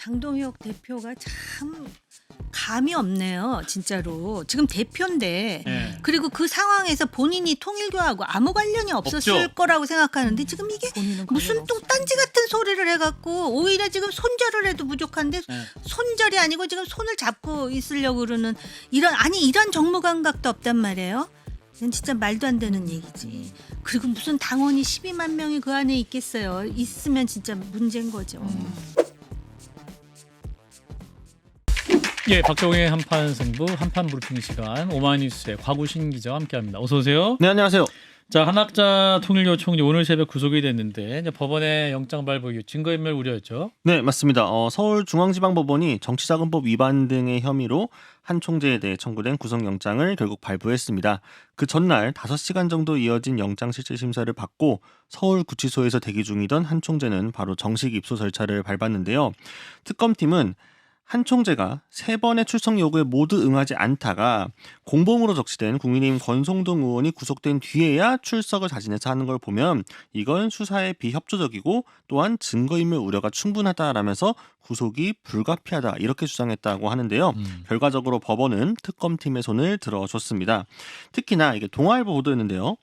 장동혁 대표가 참 감이 없네요. 진짜로. 지금 대표인데 네. 그리고 그 상황에서 본인이 통일교하고 아무 관련이 없었을 없죠. 거라고 생각하는데 지금 이게 무슨 똥딴지 같은 소리를 해갖고 오히려 지금 손절을 해도 부족한데 네. 손절이 아니고 지금 손을 잡고 있으려고 그러는 이런 정무 감각도 없단 말이에요. 이건 진짜 말도 안 되는 얘기지. 그리고 무슨 당원이 12만 명이 그 안에 있겠어요. 있으면 진짜 문제인 거죠. 예, 박정희의 한판 승부, 한판 브리핑 시간 오마이뉴스의 곽우신 기자와 함께합니다. 어서 오세요. 네, 안녕하세요. 자, 한학자 통일교 총리 오늘 새벽 구속이 됐는데 이제 법원의 영장 발부 이후 증거인멸 우려였죠. 네, 맞습니다. 서울중앙지방법원이 정치자금법 위반 등의 혐의로 한 총재에 대해 청구된 구속영장을 결국 발부했습니다. 그 전날 5시간 정도 이어진 영장실질심사를 받고 서울구치소에서 대기 중이던 한 총재는 바로 정식 입소 절차를 밟았는데요. 특검팀은 한 총재가 3번의 출석 요구에 모두 응하지 않다가 공범으로 적시된 국민의힘 권성동 의원이 구속된 뒤에야 출석을 자진해서 하는 걸 보면 이건 수사에 비협조적이고 또한 증거인멸 우려가 충분하다라면서 구속이 불가피하다 이렇게 주장했다고 하는데요. 결과적으로 법원은 특검팀의 손을 들어줬습니다. 특히나 이게 동아일보 보도였는데요.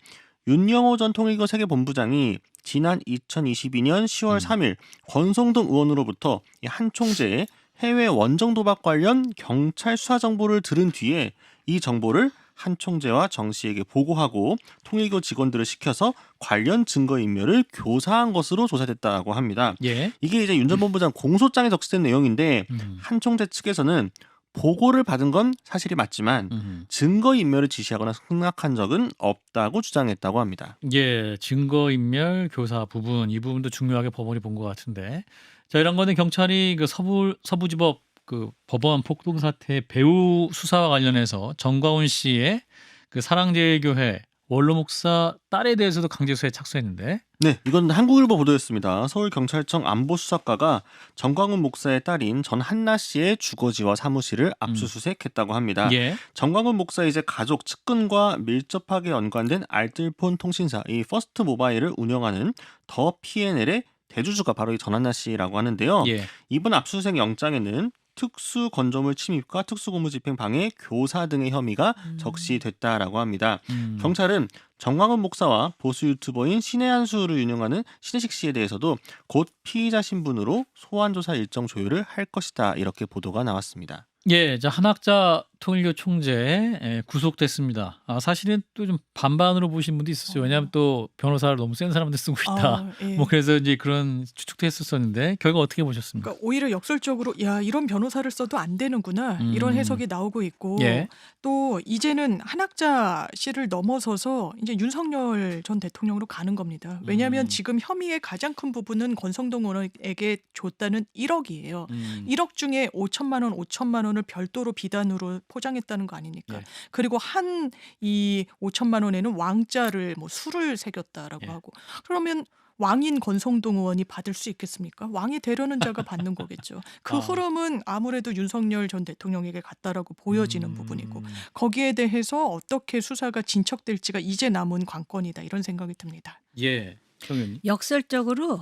윤영호 전 통일교 세계본부장이 지난 2022년 10월 3일 권성동 의원으로부터 한 총재의 해외 원정 도박 관련 경찰 수사 정보를 들은 뒤에 이 정보를 한 총재와 정 씨에게 보고하고 통일교 직원들을 시켜서 관련 증거인멸을 교사한 것으로 조사됐다고 합니다. 예. 이게 이제 윤 전 본부장 공소장에 적시된 내용인데 한 총재 측에서는 보고를 받은 건 사실이 맞지만 증거인멸을 지시하거나 승낙한 적은 없다고 주장했다고 합니다. 예, 증거인멸 교사 부분 이 부분도 중요하게 법원이 본 것 같은데, 자, 이런 거는 경찰이 그 서부지법 그 법원 폭동 사태 배후 수사와 관련해서 정광훈 씨의 그 사랑제일교회 원로 목사 딸에 대해서도 강제 수사에 착수했는데. 네, 이건 한국일보 보도였습니다. 서울경찰청 안보수사과가 정광훈 목사의 딸인 전한나 씨의 주거지와 사무실을 압수수색했다고 합니다. 예. 정광훈 목사의 이제 가족 측근과 밀접하게 연관된 알뜰폰 통신사 이 퍼스트 모바일을 운영하는 더 P&L의 대주주가 바로 이 전한나 씨라고 하는데요. 예. 이번 압수수색 영장에는 특수 건조물 침입과 특수고무집행 방해, 교사 등의 혐의가 적시됐다라고 합니다. 경찰은 정광훈 목사와 보수 유튜버인 신의 한수를 운영하는 신혜식 씨에 대해서도 곧 피의자 신분으로 소환 조사 일정 조율을 할 것이다 이렇게 보도가 나왔습니다. 예, 자, 한학자 통일교 총재 구속됐습니다. 사실은 또 좀 반반으로 보신 분도 있었어요. 왜냐하면 또 변호사를 너무 센 사람들 쓰고 있다. 예. 뭐 그래서 이제 그런 추측도 했었었는데 결과 어떻게 보셨습니까? 그러니까 오히려 역설적으로 야 이런 변호사를 써도 안 되는구나 이런 해석이 나오고 있고 예. 또 이제는 한학자 씨를 넘어서서 이제 윤석열 전 대통령으로 가는 겁니다. 왜냐하면 지금 혐의의 가장 큰 부분은 권성동 의원에게 줬다는 1억이에요. 1억 중에 5천만 원을 별도로 비단으로 포장했다는 거 아닙니까? 예. 그리고 한 이 5천만 원에는 왕자를 뭐 수를 새겼다라고 예. 하고 그러면 왕인 권성동 의원이 받을 수 있겠습니까? 왕이 되려는 자가 받는 거겠죠. 그 흐름은 아무래도 윤석열 전 대통령에게 갔다라고 보여지는 부분이고 거기에 대해서 어떻게 수사가 진척될지가 이제 남은 관건이다 이런 생각이 듭니다. 예, 정윤. 역설적으로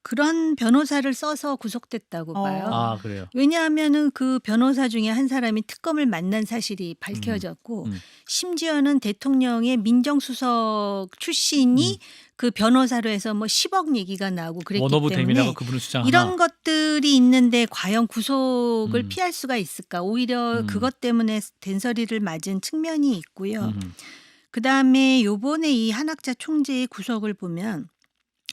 그런 변호사를 써서 구속됐다고 봐요. 아, 그래요. 왜냐하면은 그 변호사 중에 한 사람이 특검을 만난 사실이 밝혀졌고 심지어는 대통령의 민정수석 출신이 그 변호사로 해서 뭐 10억 얘기가 나오고 그랬기 원어브 때문에 대미라고 그분을 주장하나. 이런 것들이 있는데 과연 구속을 피할 수가 있을까? 오히려 그것 때문에 된소리를 맞은 측면이 있고요. 그다음에 요번에 이 한학자 총재의 구속을 보면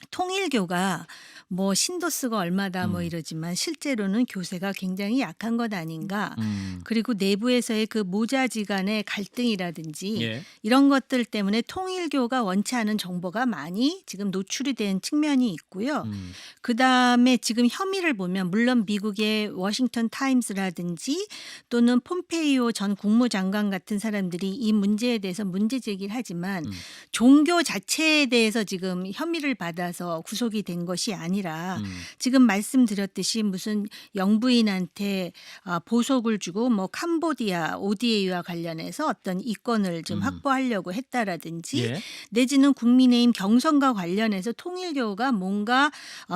통일교가 뭐 신도 쓰고 얼마다 뭐 이러지만 실제로는 교세가 굉장히 약한 것 아닌가. 그리고 내부에서의 그 모자지간의 갈등이라든지 예. 이런 것들 때문에 통일교가 원치 않은 정보가 많이 지금 노출이 된 측면이 있고요. 그다음에 지금 혐의를 보면 물론 미국의 워싱턴 타임스라든지 또는 폼페이오 전 국무장관 같은 사람들이 이 문제에 대해서 문제 제기를 하지만 종교 자체에 대해서 지금 혐의를 받아서 해서 구속이 된 것이 아니라 음. 지금 말씀드렸듯이 무슨 영부인한테 보석을 주고 뭐 캄보디아 ODA와 관련해서 어떤 이권을 좀 확보하려고 했다라든지 예. 내지는 국민의힘 경선과 관련해서 통일교가 뭔가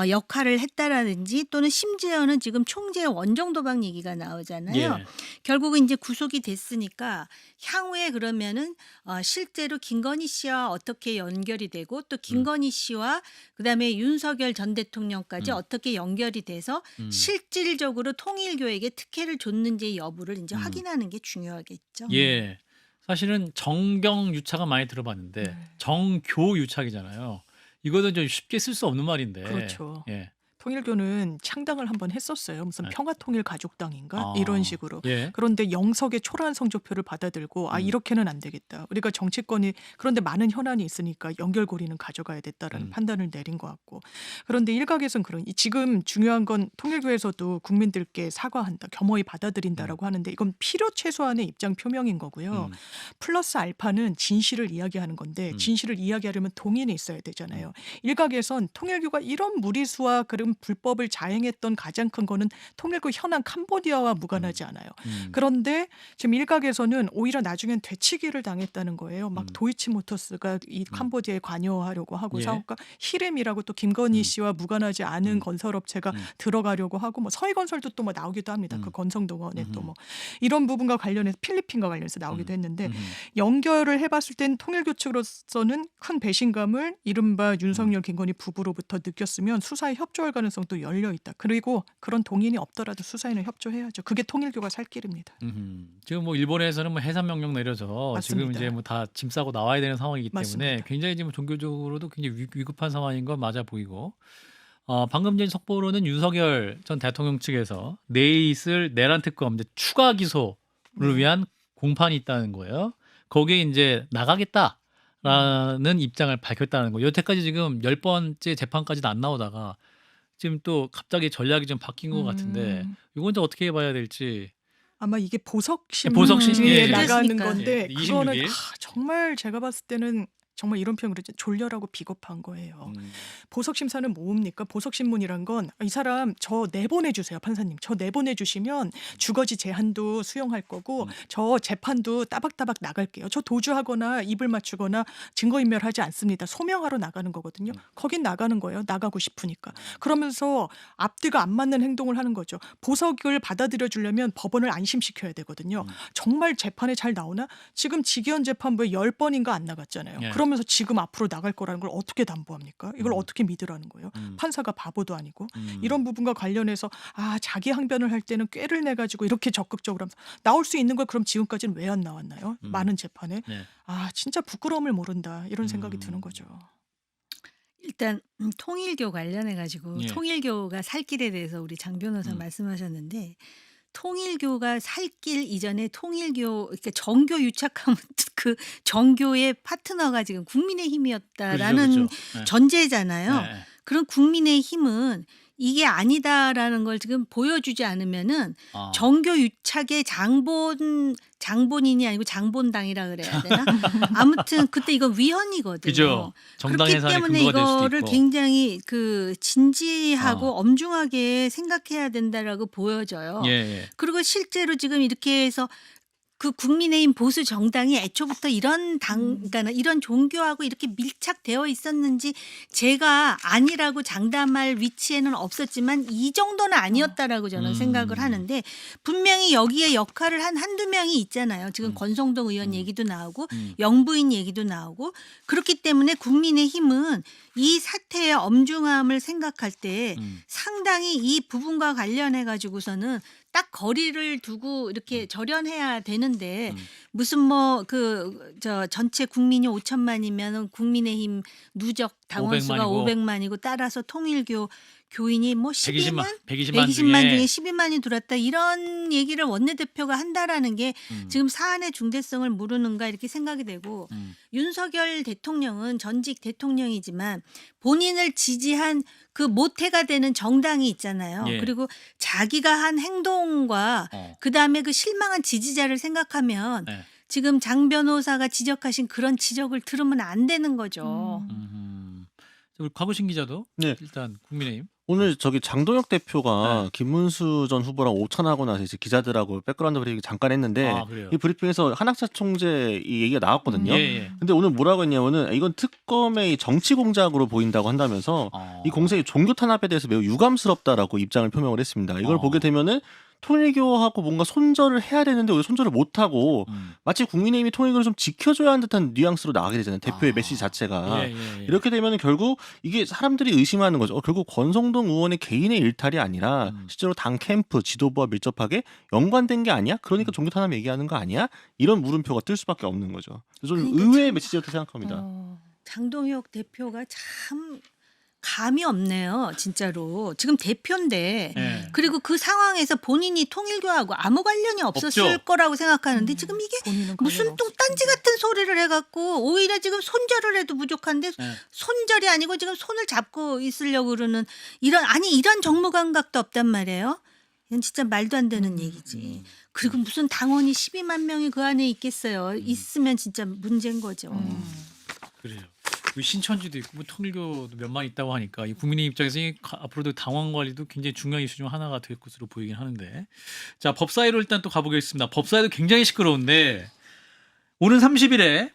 역할을 했다라든지 또는 심지어는 지금 총재 원정 도박 얘기가 나오잖아요. 예. 결국은 이제 구속이 됐으니까 향후에 그러면은 실제로 김건희 씨와 어떻게 연결이 되고 또 김건희 씨와 그다음에 윤석열 전 대통령까지 어떻게 연결이 돼서 실질적으로 통일교에게 특혜를 줬는지 여부를 이제 확인하는 게 중요하겠죠. 예. 사실은 정경 유착은 많이 들어봤는데 네. 정교 유착이잖아요. 이거는 좀 쉽게 쓸 수 없는 말인데. 그렇죠. 예. 통일교는 창당을 한번 했었어요. 무슨 네. 평화통일가족당인가 아, 이런 식으로. 예. 그런데 영석의 초라한 성적표를 받아들고 이렇게는 안 되겠다. 우리가 정치권이 그런데 많은 현안이 있으니까 연결고리는 가져가야 됐다라는 판단을 내린 것 같고. 그런데 일각에서는 지금 중요한 건 통일교에서도 국민들께 사과한다, 겸허히 받아들인다라고 하는데 이건 필요 최소한의 입장 표명인 거고요. 플러스 알파는 진실을 이야기하는 건데 진실을 이야기하려면 동의는 있어야 되잖아요. 일각에선 통일교가 이런 무리수와 그런 불법을 자행했던 가장 큰 거는 통일교 현안 캄보디아와 무관하지 않아요. 그런데 지금 일각에서는 오히려 나중엔 되치기를 당했다는 거예요. 막 도이치모터스가 이 캄보디아에 관여하려고 하고 예. 사업가 히렘이라고 또 김건희 씨와 무관하지 않은 건설업체가 들어가려고 하고 뭐 서해건설도 또 뭐 나오기도 합니다. 그 건성동원에 또 뭐 이런 부분과 관련해서 필리핀과 관련해서 나오기도 했는데 연결을 해봤을 땐 통일교 측으로서는 큰 배신감을 이른바 윤석열 김건희 부부로부터 느꼈으면 수사에 협조할 가능성도 열려 있다. 그리고 그런 동의인이 없더라도 수사에는 협조해야죠. 그게 통일교가 살 길입니다. 지금 뭐 일본에서는 뭐 해산 명령 내려서 지금 맞습니다. 이제 뭐 다 짐 싸고 나와야 되는 상황이기 때문에 맞습니다. 굉장히 지금 종교적으로도 굉장히 위급한 상황인 건 맞아 보이고 방금 전 속보로는 윤석열 전 대통령 측에서 내일 있을 내란 특검 이제 추가 기소를 위한 공판이 있다는 거예요. 거기에 이제 나가겠다라는 입장을 밝혔다는 거. 여태까지 지금 10번째 재판까지도 안 나오다가 지금 또 갑자기 전략이 좀 바뀐 것 같은데 이건 좀 어떻게 봐야 될지. 아마 이게 보석심 보석심이 에 예. 나가는 그랬으니까. 건데 예, 그거는 26일. 정말 제가 봤을 때는 정말 이런 표현을 했죠. 졸렬하고 비겁한 거예요. 보석 심사는 뭡니까? 보석 신문이란 건 이 사람 저 내보내 주세요, 판사님. 저 내보내 주시면 주거지 제한도 수용할 거고 저 재판도 따박따박 나갈게요. 저 도주하거나 입을 맞추거나 증거인멸하지 않습니다. 소명하러 나가는 거거든요. 거긴 나가는 거예요. 나가고 싶으니까. 그러면서 앞뒤가 안 맞는 행동을 하는 거죠. 보석을 받아들여 주려면 법원을 안심시켜야 되거든요. 정말 재판에 잘 나오나? 지금 직위원 재판부에 10번인가 안 나갔잖아요. 예. 그러면서 지금 앞으로 나갈 거라는 걸 어떻게 담보합니까? 이걸 어떻게 믿으라는 거예요? 판사가 바보도 아니고. 이런 부분과 관련해서 자기 항변을 할 때는 꾀를 내가지고 이렇게 적극적으로 하면서 나올 수 있는 걸 그럼 지금까지는 왜 안 나왔나요? 많은 재판에. 네. 진짜 부끄러움을 모른다. 이런 생각이 드는 거죠. 일단 통일교 관련해 가지고 예. 통일교가 살 길에 대해서 우리 장 변호사 말씀하셨는데 통일교가 살 길 이전에 통일교 그러니까 정교 유착하면 그 정교의 파트너가 지금 국민의힘이었다라는 그죠, 그죠. 예. 전제잖아요. 예. 그럼 국민의힘은 이게 아니다라는 걸 지금 보여주지 않으면은 아. 정교 유착의 장본인이 아니고 장본당이라 그래야 되나? 아무튼 그때 이건 위헌이거든요. 그죠. 정당 그렇기 해산의 때문에 근거가 될 수도 이거를 있고. 굉장히 진지하고 엄중하게 생각해야 된다라고 보여져요. 예, 예. 그리고 실제로 지금 이렇게 해서 그 국민의힘 보수 정당이 애초부터 이런 그러니까 이런 종교하고 이렇게 밀착되어 있었는지 제가 아니라고 장담할 위치에는 없었지만 이 정도는 아니었다라고 저는 생각을 하는데 분명히 여기에 역할을 한 한두 명이 있잖아요. 지금 권성동 의원 얘기도 나오고 영부인 얘기도 나오고 그렇기 때문에 국민의힘은 이 사태의 엄중함을 생각할 때 상당히 이 부분과 관련해 가지고서는 딱 거리를 두고 이렇게 절연해야 되는데 무슨 뭐 전체 국민이 5천만이면 국민의힘 누적 당원 수가 500만이고 따라서 통일교 교인이 뭐 12만 120만 중에 12만이 들어왔다 이런 얘기를 원내대표가 한다라는 게 지금 사안의 중대성을 모르는가 이렇게 생각이 되고 윤석열 대통령은 전직 대통령이지만 본인을 지지한 그 모태가 되는 정당이 있잖아요. 예. 그리고 자기가 한 행동과 그다음에 그 실망한 지지자를 생각하면 네. 지금 장 변호사가 지적하신 그런 지적을 들으면 안 되는 거죠. 우리 곽우신 기자도 네. 일단 국민의힘. 오늘 저기 장동혁 대표가 네. 김문수 전 후보랑 오찬하고 나서 이제 기자들하고 백그라운드 브리핑 잠깐 했는데 아, 그래요? 이 브리핑에서 한학자 총재 이 얘기가 나왔거든요. 예. 근데 오늘 뭐라고 했냐면은 이건 특검의 정치 공작으로 보인다고 한다면서 이 공세의 종교 탄압에 대해서 매우 유감스럽다라고 입장을 표명을 했습니다. 이걸 보게 되면은 통일교하고 뭔가 손절을 해야 되는데 왜 손절을 못 하고 마치 국민의힘이 통일교를 좀 지켜줘야 하는 듯한 뉘앙스로 나가게 되잖아요. 대표의 메시지 자체가. 이렇게 되면 결국 이게 사람들이 의심하는 거죠. 결국 권성동 의원의 개인의 일탈이 아니라 실제로 당 캠프 지도부와 밀접하게 연관된 게 아니야? 그러니까 종교 탄압 얘기하는 거 아니야? 이런 물음표가 뜰 수밖에 없는 거죠. 저는 그러니까 의외의 참- 메시지였다고 생각합니다. 장동혁 대표가 참 감이 없네요. 진짜로. 지금 대표인데 예. 그리고 그 상황에서 본인이 통일교하고 아무 관련이 없었을 없죠. 거라고 생각하는데 지금 이게 본인은 무슨 관련 똥딴지 없습니다. 같은 소리를 해갖고 오히려 지금 손절을 해도 부족한데 예. 손절이 아니고 지금 손을 잡고 있으려고 그러는 이런 정무 감각도 없단 말이에요. 이건 진짜 말도 안 되는 얘기지. 그리고 무슨 당원이 12만 명이 그 안에 있겠어요. 있으면 진짜 문제인 거죠. 그래요. 그 신천지도 있고 뭐 통일교도 몇만 있다고 하니까 이 국민의 입장에서 앞으로도 당원 관리도 굉장히 중요한 이슈 중 하나가 될 것으로 보이긴 하는데, 자 법사위로 일단 또 가보겠습니다. 법사위도 굉장히 시끄러운데 오는 30일에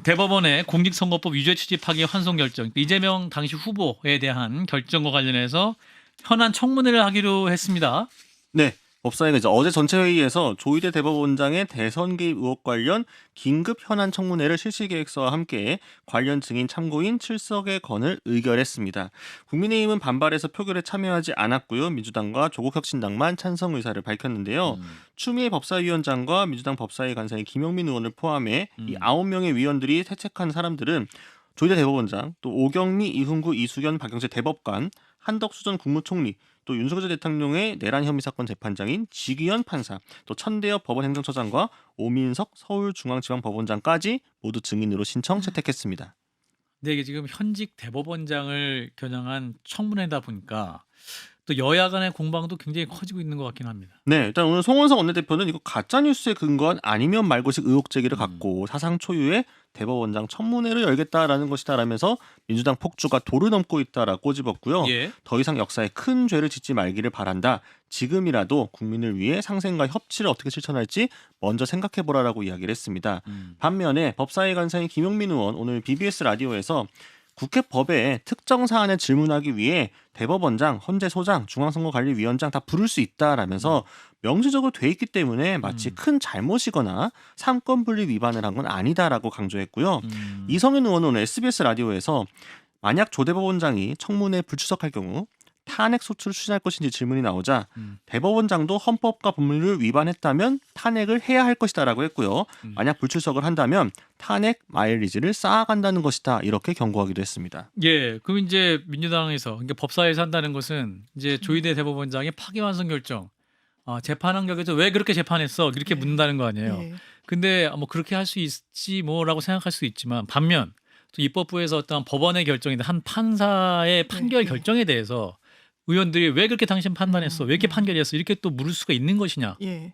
대법원의 공직선거법 유죄 취지 파기 환송 결정, 이재명 당시 후보에 대한 결정과 관련해서 현안 청문회를 하기로 했습니다. 네. 법사위가 이제 어제 전체 회의에서 조희대 대법원장의 대선 개입 의혹 관련 긴급 현안 청문회를 실시 계획서와 함께 관련 증인 참고인 7석의 건을 의결했습니다. 국민의힘은 반발해서 표결에 참여하지 않았고요. 민주당과 조국혁신당만 찬성 의사를 밝혔는데요. 추미애 법사위원장과 민주당 법사위 간사인 김용민 의원을 포함해 이 9명의 위원들이 채택한 사람들은 조희대 대법원장, 또 오경미, 이훈구, 이수견, 박영재 대법관, 한덕수 전 국무총리, 또 윤석열 대통령의 내란 혐의 사건 재판장인 지기현 판사, 또 천대엽 법원행정처장과 오민석 서울중앙지방법원장까지 모두 증인으로 신청 채택했습니다. 근데 이게 지금 현직 대법원장을 겨냥한 청문회다 보니까 또 여야 간의 공방도 굉장히 커지고 있는 것 같긴 합니다. 네, 일단 오늘 송원석 원내대표는 이거 가짜뉴스에 근거한 아니면 말고식 의혹 제기를 갖고 사상 초유의 대법원장 청문회를 열겠다라는 것이다라면서 민주당 폭주가 도를 넘고 있다라고 꼬집었고요. 예. 더 이상 역사에 큰 죄를 짓지 말기를 바란다. 지금이라도 국민을 위해 상생과 협치를 어떻게 실천할지 먼저 생각해보라라고 이야기를 했습니다. 반면에 법사위 간사인 김용민 의원 오늘 BBS 라디오에서 국회 법에 특정 사안에 질문하기 위해 대법원장, 헌재소장, 중앙선거관리위원장 다 부를 수 있다라면서 명시적으로 돼 있기 때문에 마치 큰 잘못이거나 삼권분립 위반을 한 건 아니다라고 강조했고요. 이성윤 의원은 오늘 SBS 라디오에서 만약 조 대법원장이 청문회에 불출석할 경우 탄핵 소추를 추진할 것인지 질문이 나오자 대법원장도 헌법과 법률을 위반했다면 탄핵을 해야 할 것이다라고 했고요. 만약 불출석을 한다면 탄핵 마일리지를 쌓아간다는 것이다 이렇게 경고하기도 했습니다. 예, 그럼 이제 민주당에서 그러니까 법사위에서 한다는 것은 이제 조희대 대법원장의 파기환송 결정, 재판한 격에서 왜 그렇게 재판했어 이렇게 묻는다는 거 아니에요. 네. 근데 뭐 그렇게 할 수 있지 뭐라고 생각할 수 있지만 반면 또 입법부에서 어떤 법원의 결정이나 한 판사의 판결 네. 결정에 대해서 의원들이 왜 그렇게 당신 판단했어? 왜 이렇게 판결했어? 이렇게 또 물을 수가 있는 것이냐? 예.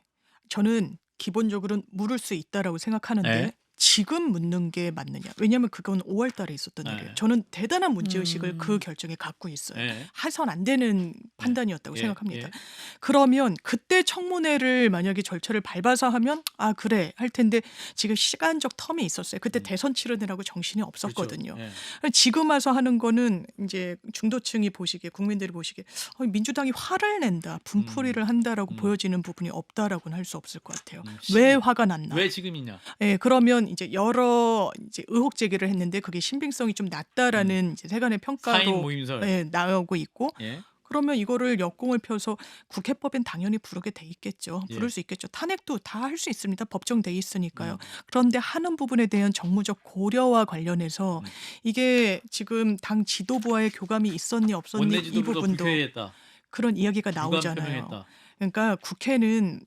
저는 기본적으로는 물을 수 있다라고 생각하는데 네. 지금 묻는 게 맞느냐? 왜냐하면 그건 5월 달에 있었던 네. 일이에요. 저는 대단한 문제의식을 그 결정에 갖고 있어요. 네. 해선 안 되는 판단이었다고 예, 생각합니다. 예. 그러면 그때 청문회를 만약에 절차를 밟아서 하면 그래 할 텐데 지금 시간적 텀이 있었어요. 그때 대선 치르느라고 정신이 없었거든요. 그렇죠. 예. 지금 와서 하는 거는 이제 중도층이 보시기에 국민들이 보시기에 민주당이 화를 낸다, 분풀이를 한다라고 보여지는 부분이 없다라고는 할 수 없을 것 같아요. 왜 화가 났나? 왜 지금이냐? 예, 그러면 이제 여러 이제 의혹 제기를 했는데 그게 신빙성이 좀 낮다라는 이제 세간의 사인 평가로 모임설. 나오고 있고 예. 그러면 이거를 역공을 펴서 국회법엔 당연히 부르게 돼 있겠죠. 예. 부를 수 있겠죠. 탄핵도 다 할 수 있습니다. 법정돼 있으니까요. 그런데 하는 부분에 대한 정무적 고려와 관련해서 이게 지금 당 지도부와의 교감이 있었니 없었니 원내 이 지도부가 부분도 불쾌했다. 그런 이야기가 유감 나오잖아요. 표명했다. 그러니까 국회는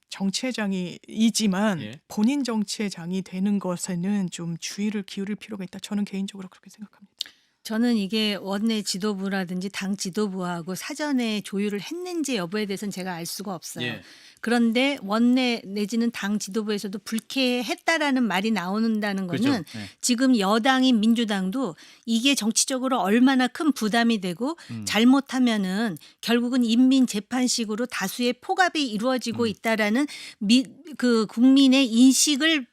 정치회장이지만 예. 본인 정치회장이 되는 것에는 좀 주의를 기울일 필요가 있다. 저는 개인적으로 그렇게 생각합니다. 저는 이게 원내 지도부라든지 당 지도부하고 사전에 조율을 했는지 여부에 대해서는 제가 알 수가 없어요. 예. 그런데 원내 내지는 당 지도부에서도 불쾌했다라는 말이 나온다는 거는 그렇죠. 예. 지금 여당인 민주당도 이게 정치적으로 얼마나 큰 부담이 되고 잘못하면은 결국은 인민재판식으로 다수의 포갑이 이루어지고 있다라는 그 국민의 인식을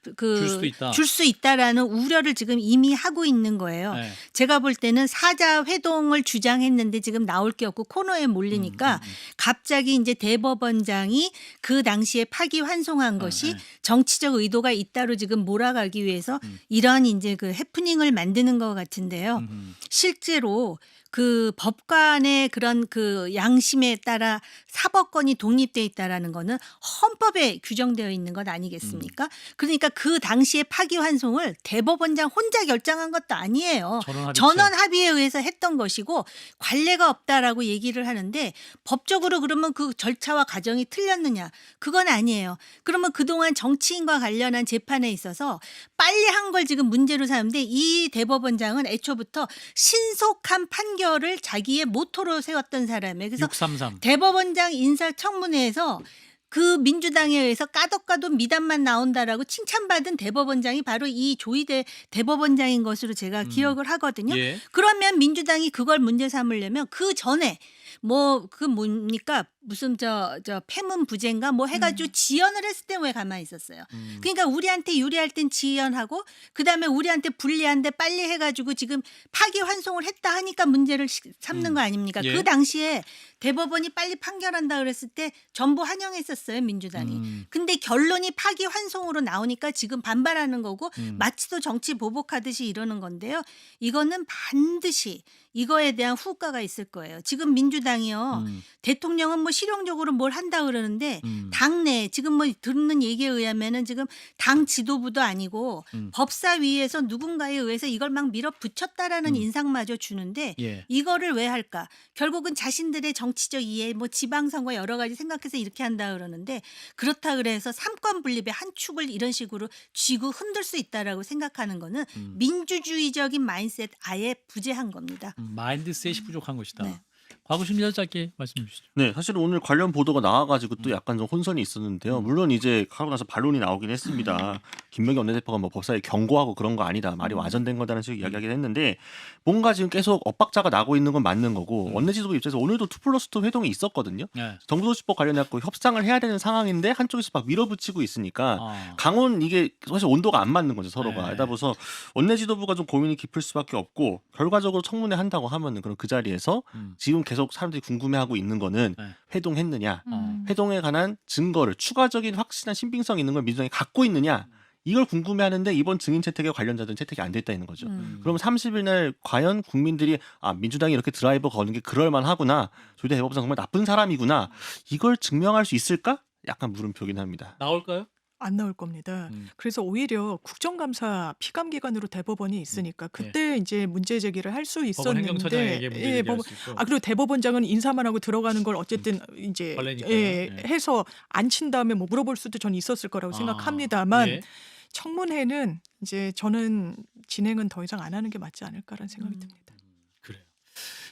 줄 수 있다. 있다라는 우려를 지금 이미 하고 있는 거예요. 예. 제가 볼 때는 사자 회동을 주장했는데 지금 나올 게 없고 코너에 몰리니까 갑자기 이제 대법원장이 그 당시에 파기환송한 것이 정치적 의도가 있다로 지금 몰아가기 위해서 이런 이제 그 해프닝을 만드는 것 같은데요. 실제로 그 법관의 그런 그 양심에 따라 사법권이 독립돼 있다라는 거는 헌법에 규정되어 있는 것 아니겠습니까? 그러니까 그 당시에 파기환송을 대법원장 혼자 결정한 것도 아니에요. 전원 합의에 의해서 했던 것이고 관례가 없다라고 얘기를 하는데 법적으로 그러면 그 절차와 과정이 틀렸느냐? 그건 아니에요. 그러면 그동안 정치인과 관련한 재판에 있어서 빨리 한 걸 지금 문제로 삼는데 이 대법원장은 애초부터 신속한 판결을 자기의 모토로 세웠던 사람이에요. 그래서 633. 대법원장 인사청문회에서 그 민주당에 의해서 까덕까덕 미담만 나온다라고 칭찬받은 대법원장이 바로 이 조희대 대법원장인 것으로 제가 기억을 하거든요. 예. 그러면 민주당이 그걸 문제 삼으려면 그 전에 뭐 그 뭡니까 무슨 저 폐문부제인가 뭐 해가지고 지연을 했을 때 왜 가만히 있었어요. 그러니까 우리한테 유리할 땐 지연하고 그다음에 우리한테 불리한데 빨리 해가지고 지금 파기환송을 했다 하니까 문제를 삼는 거 아닙니까? 예. 그 당시에 대법원이 빨리 판결한다 그랬을 때 전부 환영했었어요 민주당이. 근데 결론이 파기환송으로 나오니까 지금 반발하는 거고 마치도 정치 보복하듯이 이러는 건데요. 이거는 반드시 이거에 대한 후과가 있을 거예요. 지금 민주당이요. 대통령은 뭐 실용적으로 뭘 한다 그러는데 당내 지금 뭐 듣는 얘기에 의하면은 지금 당 지도부도 아니고 법사위에서 누군가에 의해서 이걸 막 밀어붙였다라는 인상마저 주는데 예. 이거를 왜 할까? 결국은 자신들의 정치적 이해, 뭐 지방선거 여러 가지 생각해서 이렇게 한다 그러는데 그렇다 그래서 삼권 분립의 한 축을 이런 식으로 쥐고 흔들 수 있다라고 생각하는 거는 민주주의적인 마인드셋 아예 부재한 겁니다. 마인드셋이 부족한 것이다. 네. 과구신 기자 짧게 말씀해 주시죠. 네, 사실 오늘 관련 보도가 나와가지고 또 약간 좀 혼선이 있었는데요. 물론 이제 하고 나서 반론이 나오긴 했습니다. 김명기 원내대표가 뭐 법사위에 경고하고 그런 거 아니다. 말이 와전된 거다라는 식으로 이야기하긴 했는데 뭔가 지금 계속 엇박자가 나고 있는 건 맞는 거고 원내 지도부 입장에서 오늘도 2+2 회동이 있었거든요. 네. 정부도시법 관련해서 협상을 해야 되는 상황인데 한쪽에서 막 밀어붙이고 있으니까 강원 이게 사실 온도가 안 맞는 거죠 서로가. 네. 그러다 보서 원내 지도부가 좀 고민이 깊을 수밖에 없고 결과적으로 청문회 한다고 하면은 그럼 그 자리에서 지금 계속 사람들이 궁금해하고 있는 거는 네. 회동했느냐, 회동에 관한 증거를 추가적인 확실한 신빙성 있는 걸 민주당이 갖고 있느냐. 이걸 궁금해하는데 이번 증인 채택에 관련자들은 채택이 안 됐다는 거죠. 그럼 30일 날 과연 국민들이 민주당이 이렇게 드라이버 거는 게 그럴만하구나. 조희대 대법원장 정말 나쁜 사람이구나. 이걸 증명할 수 있을까? 약간 물음표긴 합니다. 나올까요? 안 나올 겁니다. 그래서 오히려 국정감사 피감 기관으로 대법원이 있으니까 그때 이제 문제 제기를 할 수 법원 행정처장에게 있었는데 문제 제기할 수 있고. 그리고 대법원장은 인사만 하고 들어가는 걸 어쨌든 이제 관례니까요. 예. 해서 안 친 다음에 뭐 물어볼 수도 전 있었을 거라고 생각합니다만 예. 청문회는 이제 저는 진행은 더 이상 안 하는 게 맞지 않을까라는 생각이 듭니다. 그래요.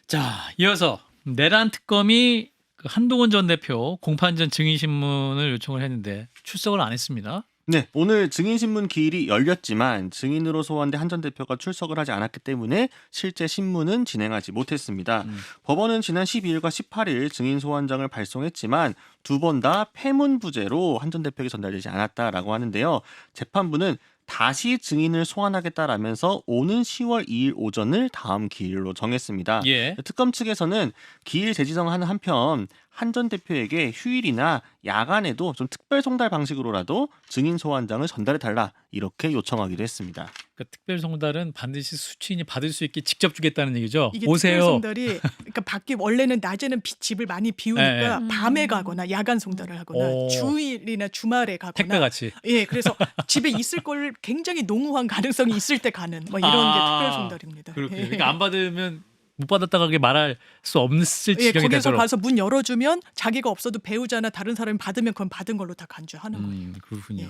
자, 이어서 내란 특검이 그 한동훈 전 대표 공판전 증인신문을 요청을 했는데 출석을 안 했습니다. 네, 오늘 증인신문 기일이 열렸지만 증인으로 소환된 한 전 대표가 출석을 하지 않았기 때문에 실제 신문은 진행하지 못했습니다. 법원은 지난 12일과 18일 증인 소환장을 발송했지만 두 번 다 폐문부제로 한 전 대표에게 전달되지 않았다라고 하는데요. 재판부는 다시 증인을 소환하겠다라면서 오는 10월 2일 오전을 다음 기일로 정했습니다. 예. 특검 측에서는 기일 재지정하는 한편 한 전 대표에게 휴일이나 야간에도 좀 특별 송달 방식으로라도 증인 소환장을 전달해달라 이렇게 요청하기도 했습니다. 그러니까 특별 송달은 반드시 수취인이 받을 수 있게 직접 주겠다는 얘기죠. 이게 오세요. 특별 송달이 그러니까 밖에 원래는 낮에는 집을 많이 비우니까 네. 밤에 가거나 야간 송달을 하거나 오. 주일이나 주말에 가거나 택배 같이. 예, 그래서 집에 있을 걸 굉장히 농후한 가능성이 있을 때 가는 뭐 이런 게 특별 송달입니다. 그렇군요. 예. 그러니까 안 받으면 못 받았다고 그렇게 말할 수 없을 예, 지경이 거기서 되도록. 가서 문 열어주면 자기가 없어도 배우자나 다른 사람이 받으면 그건 받은 걸로 다 간주하는 거예요. 그렇군요. 예.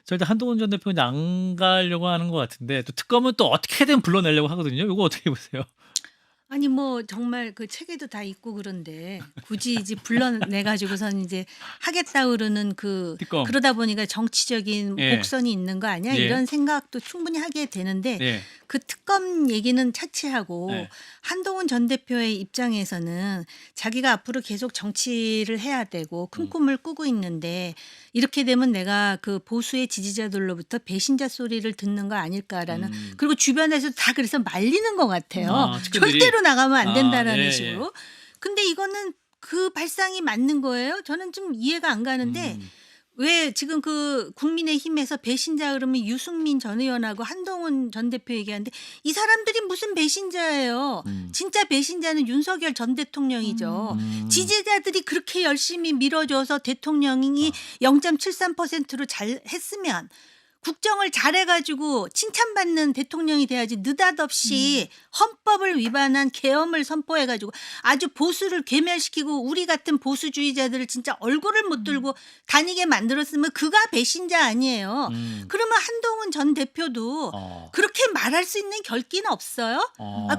자, 일단 한동훈 전 대표는 안 가려고 하는 것 같은데 또 특검은 또 어떻게든 불러내려고 하거든요. 이거 어떻게 보세요? 아니 뭐 정말 그 책에도 다 있고 그런데 굳이 이제 불러내 가지고선 이제 하겠다 그러는 특검. 그러다 보니까 정치적인 예. 복선이 있는 거 아니야? 예. 이런 생각도 충분히 하게 되는데 네. 그 특검 얘기는 차치하고 네. 한동훈 전 대표의 입장에서는 자기가 앞으로 계속 정치를 해야 되고 큰 꿈을 꾸고 있는데 이렇게 되면 내가 그 보수의 지지자들로부터 배신자 소리를 듣는 거 아닐까라는 그리고 주변에서 다 그래서 말리는 것 같아요. 아, 측근들이? 절대로 나가면 안 된다라는 예, 식으로. 근데 이거는 그 발상이 맞는 거예요. 저는 좀 이해가 안 가는데 왜 지금 그 국민의힘에서 배신자 그러면 유승민 전 의원하고 한동훈 전 대표 얘기하는데 이 사람들이 무슨 배신자예요. 진짜 배신자는 윤석열 전 대통령이죠. 지지자들이 그렇게 열심히 밀어줘서 대통령이 0.73%로 잘 했으면 국정을 잘해가지고 칭찬받는 대통령이 돼야지 느닷없이 헌법을 위반한 계엄을 선포해가지고 아주 보수를 괴멸시키고 우리 같은 보수주의자들을 진짜 얼굴을 못 들고 다니게 만들었으면 그가 배신자 아니에요. 그러면 한동훈 전 대표도 그렇게 말할 수 있는 결기는 없어요.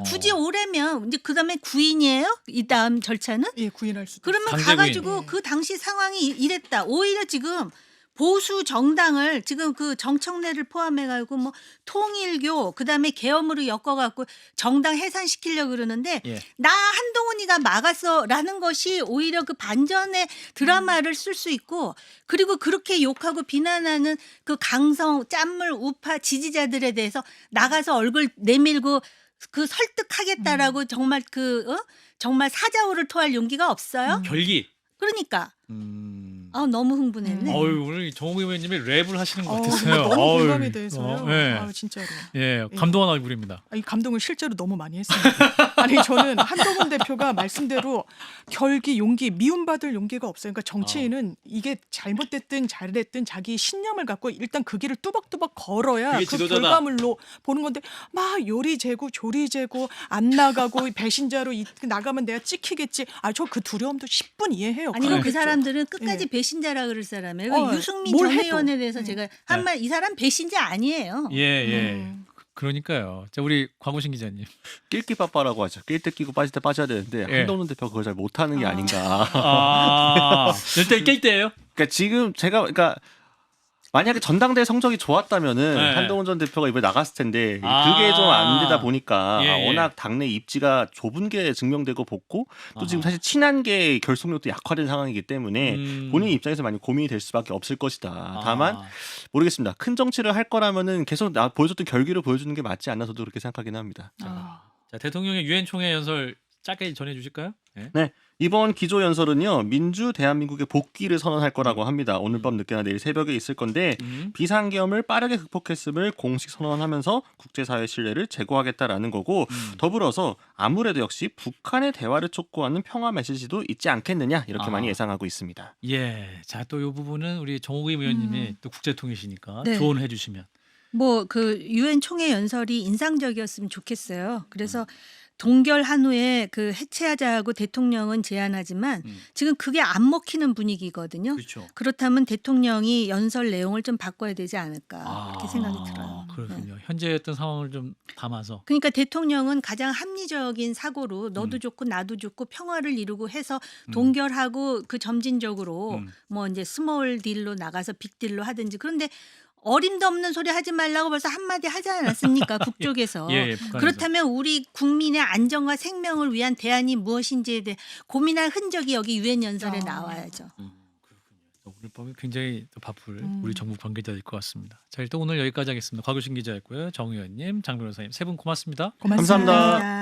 굳이 오래면 이제 그다음에 구인이에요? 이 다음 절차는? 예, 구인할 수도. 그러면 강제 가가지고 구인. 그 당시 상황이 이랬다. 오히려 지금 보수 정당을 지금 그 정청래를 포함해가지고 뭐 통일교 그다음에 계엄으로 엮어갖고 정당 해산시키려고 그러는데 예. 나 한동훈이가 막았어라는 것이 오히려 그 반전의 드라마를 쓸 수 있고 그리고 그렇게 욕하고 비난하는 그 강성 짠물 우파 지지자들에 대해서 나가서 얼굴 내밀고 그 설득하겠다라고 정말 정말 사자오를 토할 용기가 없어요. 결기. 그러니까 음. 너무 흥분했네. 어유 오늘 정욱 의원님이 랩을 하시는 것 어우, 같았어요. 너무 어우, 공감이 돼서요. 예. 아, 진짜로. 예, 감동한 얼굴입니다. 이 감동을 실제로 너무 많이 했습니다. 아니 저는 한동훈 대표가 말씀대로 결기, 용기, 미움받을 용기가 없어요. 그러니까 정치인은 이게 잘못됐든 잘됐든 자기 신념을 갖고 일단 그 길을 뚜벅뚜벅 걸어야 그게 그 지도자다. 결과물로 보는 건데 막 요리 재고 조리 재고 안 나가고 배신자로 나가면 내가 찍히겠지. 저 그 두려움도 10분 이해해요. 아니 그 그렇겠죠. 사람들은 끝까지 예. 배신자라 그럴 사람이에요. 어, 유승민 뭘 전 해도. 의원에 대해서 제가 한 말 이 사람 배신자 아니에요. 예, 예. 음. 그러니까요. 자, 우리 광우신 기자님. 낄끼 빠빠라고 하죠. 낄 때 끼고 빠질 때 빠져야 되는데 예. 한동훈 대표가 그걸 잘 못하는 게 아닌가. 일단 깰 때예요? 그러니까 지금 그러니까 만약에 전당대회 성적이 좋았다면은 네. 한동훈 전 대표가 이번에 나갔을 텐데 그게 아. 좀 안 되다 보니까 예, 예. 워낙 당내 입지가 좁은 게 증명되고 복고 또 지금 사실 친한 게 결속력도 약화된 상황이기 때문에 본인 입장에서 많이 고민이 될 수밖에 없을 것이다. 다만 모르겠습니다. 큰 정치를 할 거라면은 계속 보여줬던 결기를 보여주는 게 맞지 않나 저도 그렇게 생각하긴 합니다. 자, 대통령의 유엔 총회 연설 짧게 전해 주실까요? 예. 네. 이번 기조 연설은요. 민주 대한민국의 복귀를 선언할 거라고 합니다. 오늘 밤 늦게나 내일 새벽에 있을 건데 비상계엄을 빠르게 극복했음을 공식 선언하면서 국제사회 신뢰를 제고하겠다라는 거고 더불어서 아무래도 역시 북한의 대화를 촉구하는 평화 메시지도 있지 않겠느냐 이렇게 많이 예상하고 있습니다. 예. 자, 또 이 부분은 우리 정욱 의원님이 또 국제통이시니까 네. 조언해 주시면. 뭐 그 유엔 총회 연설이 인상적이었으면 좋겠어요. 그래서 동결한 후에 그 해체하자고 대통령은 제안하지만 지금 그게 안 먹히는 분위기거든요. 그렇죠. 그렇다면 대통령이 연설 내용을 좀 바꿔야 되지 않을까 그렇게 생각이 들어요. 그렇군요. 현재 어떤 상황을 좀 담아서. 그러니까 대통령은 가장 합리적인 사고로 너도 좋고 나도 좋고 평화를 이루고 해서 동결하고 그 점진적으로 뭐 이제 스몰 딜로 나가서 빅 딜로 하든지 그런데 어림도 없는 소리 하지 말라고 벌써 한마디 하지 않았습니까? 북쪽에서. 예, 북한에서. 그렇다면 우리 국민의 안전과 생명을 위한 대안이 무엇인지에 대해 고민할 흔적이 여기 유엔 연설에 나와야죠. 오늘 밤에 굉장히 또 바쁠 우리 정부 관계자일 것 같습니다. 자, 일단 오늘 여기까지 하겠습니다. 곽유신 기자였고요. 정 의원님, 장 변호사님 세 분 고맙습니다. 고맙습니다. 감사합니다.